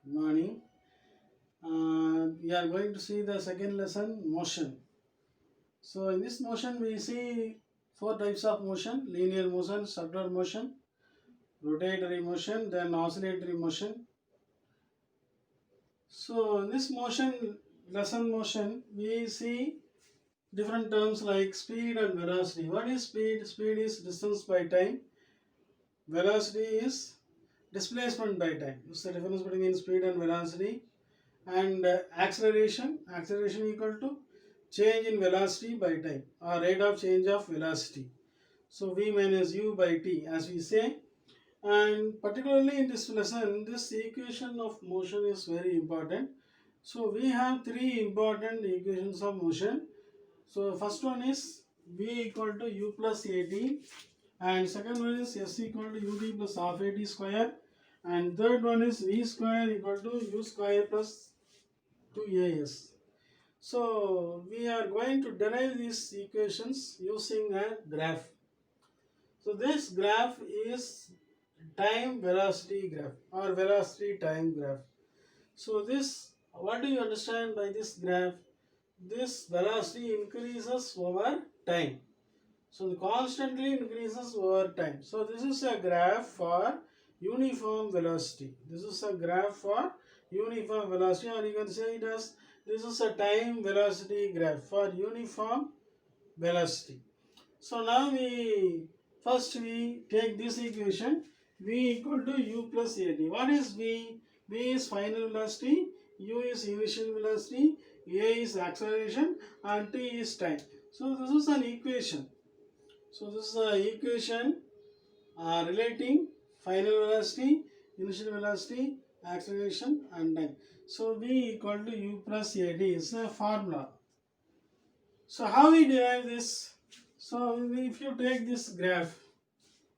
morning. We are going to see the second lesson, motion. So in this motion we see four types of motion: linear motion, circular motion, rotatory motion, then oscillatory motion. So in this motion, lesson motion, we see different terms like speed and velocity. What is speed? Speed is distance by time. Velocity is displacement by time. This is the difference between speed and velocity. And acceleration equal to change in velocity by time or rate of change of velocity. So v minus u by t as we say. And particularly in this lesson, this equation of motion is very important. So we have three important equations of motion. So first one is v equal to u plus at, and second one is s equal to ut plus half at square, and third one is v square equal to u square plus 2as. So we are going to derive these equations using a graph. So this graph is time velocity graph or velocity time graph. So this, what do you understand by this graph? This velocity increases over time. So the constantly increases over time. So this is a graph for uniform velocity. This is a graph for uniform velocity, or you can say it as this is a time velocity graph for uniform velocity. So now we take this equation v equal to u plus at. What is v? V is final velocity, u is initial velocity, a is acceleration, and t is time. So this is an equation. So this is an equation relating final velocity, initial velocity, acceleration, and time. So v equal to u plus at is a formula. So how we derive this? So if you take this graph,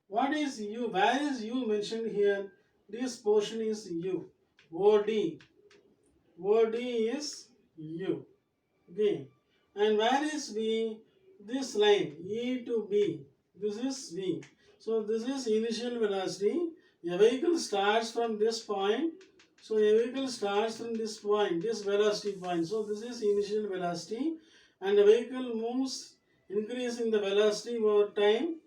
what is u? Where is u mentioned here? This portion is u. OD. OD is u. Okay. And where is v? This line E to B. This is v. So this is initial velocity. A vehicle starts from this point. So a vehicle starts from this point, this velocity point. So this is initial velocity, and the vehicle moves increasing the velocity over time.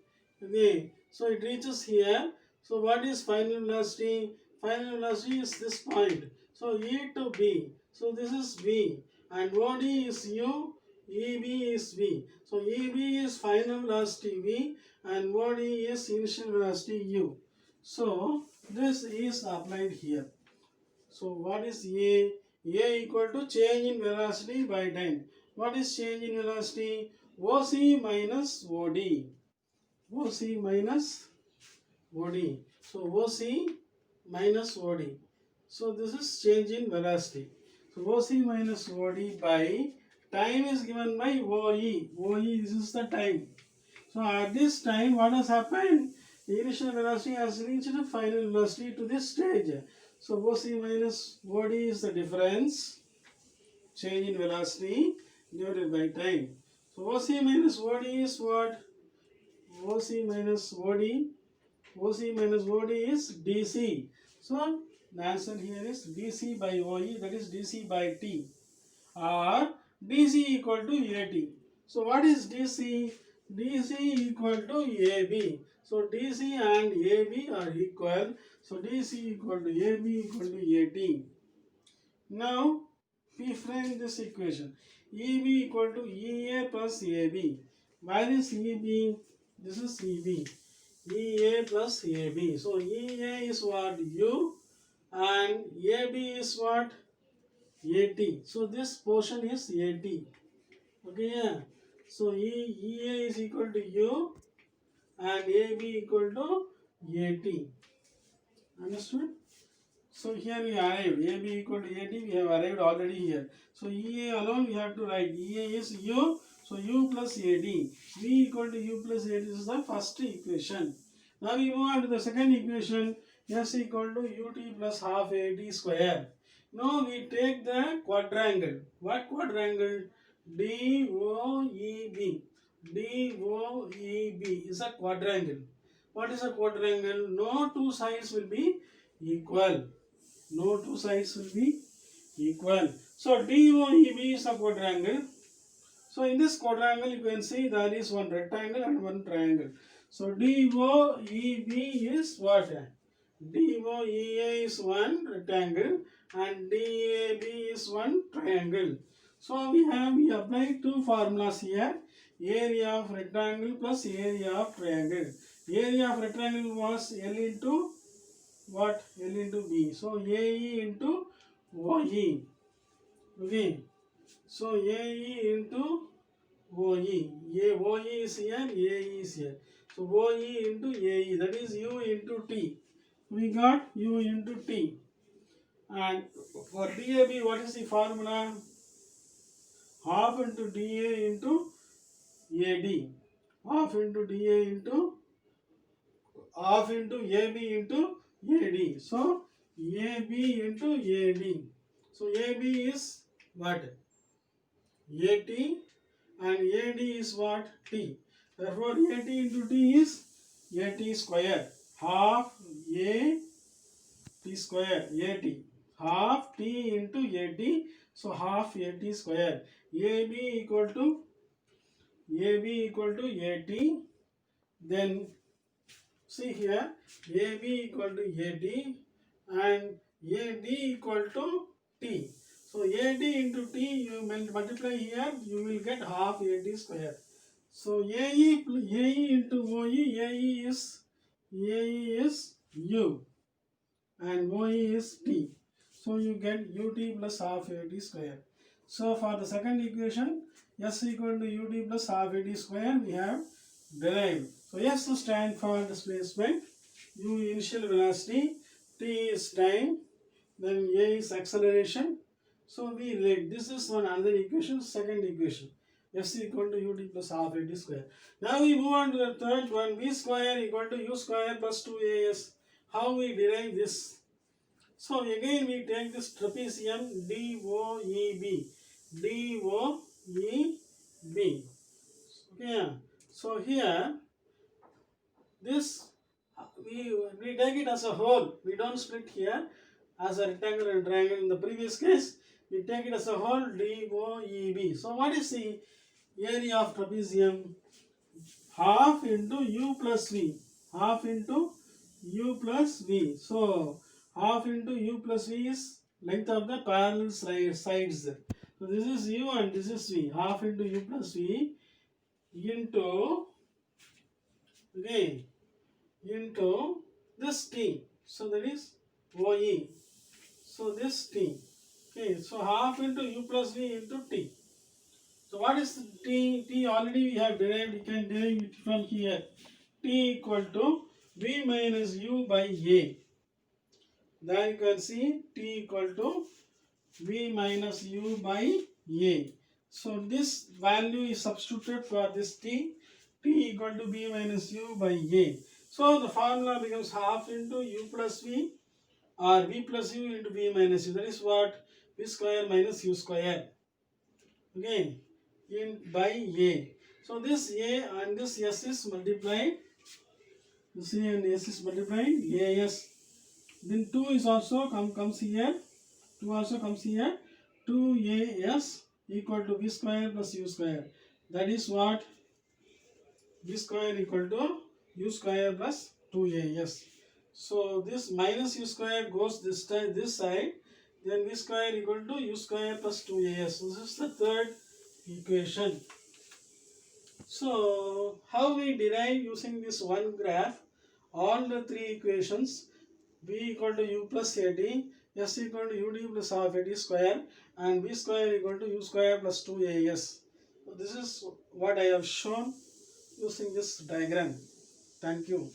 Okay, so it reaches here. So what is final velocity? Final velocity is this point. So E to B. So this is V, and OD is U, EB is V. So EB is final velocity V, and OD is initial velocity U. So this is applied here. So what is A? A equal to change in velocity by time. What is change in velocity? OC minus OD. OC minus OD. So OC minus OD. So this is change in velocity. So OC minus OD by time is given by OE. OE, this is the time. So at this time, what has happened? The initial velocity has reached the final velocity to this stage. So OC minus OD is the difference, change in velocity divided by time. So OC minus OD is what? OC minus OD. OC minus OD is DC. So the answer here is DC by OE, that is DC by T, or DC equal to AT. So what is DC? DC equal to AB. So DC and AB are equal. So DC equal to AB equal to AT. Now we frame this equation. EB equal to EA plus AB. Where is EB? This is EB. EA plus AB. So EA is what? U, and AB is what? AT. So this portion is AT. Okay, yeah. So EA is equal to U and AB equal to AT. Understood? So here we arrived. AB equal to AT, we have arrived already here. So EA alone we have to write. EA is U. So U plus AD. V equal to U plus AD. This is the first equation. Now we move on to the second equation. S equal to UT plus half AD square. Now we take the quadrangle. What quadrangle? DOEB. DOEB is a quadrangle. What is a quadrangle? No two sides will be equal. No two sides will be equal. So DOEB is a quadrangle. So in this quadrangle you can see there is one rectangle and one triangle. So DOEB is what? DOEA is one rectangle and DAB is one triangle. So we apply two formulas here. Area of rectangle plus area of triangle. Area of rectangle was L into what? L into B. So AE into OE. Okay. So AE into OE. OE is here, AE is here. So OE into AE, that is U into T. We got U into T. And for DAB, what is the formula? Half into DA into AD. Half into DA into half into AB into AD. So AB into AD. So AB is what? AT and AD is what? T. Therefore, AT into T is AT square. Half AT square. AT. Half T into AT. So, half AT square. AB equal to AT. Then, see here, AB equal to AT and AD equal to T. So AD into T, you multiply here, you will get half AD square. So AE into OE, AE is U and OE is T. So you get UT plus half AD square. So for the second equation, S equal to UT plus half AD square, we have derived. So S stands for displacement, U initial velocity, T is time, then A is acceleration. So we relate. This is one another equation, second equation. S equal to UT plus half AT square. Now we move on to the third one. V square equal to U square plus 2AS. How we derive this? So again we take this trapezium DOEB. DOEB. Okay. So here this we take it as a whole. We don't split here as a rectangle and triangle. In the previous case, we take it as a whole DOEB. So what is the area of trapezium? Half into U plus V. Half into U plus V. So half into U plus V is length of the parallel sides. So this is U and this is V. Half into U plus V into, okay, into this T. So that is OE. So this T. Okay, so half into U plus V into T. So what is T? T already we have derived. You can derive it from here. T equal to V minus U by A. There you can see T equal to V minus U by A. So this value is substituted for this T. T equal to V minus U by A. So the formula becomes half into U plus V or V plus U into V minus U. That is what? V square minus U square. Okay, in by A. So this A and this S is multiplied. This A and S is multiplied. AS. Then 2 is also comes here. 2 also comes here. 2AS equal to V square plus U square. That is what? V square equal to U square plus 2AS. So this minus U square goes this side. Then V square equal to U square plus 2AS. So this is the third equation. So how we derive using this one graph all the three equations? V equal to U plus AD, S equal to UD plus half AD square and V square equal to U square plus 2AS. So this is what I have shown using this diagram. Thank you.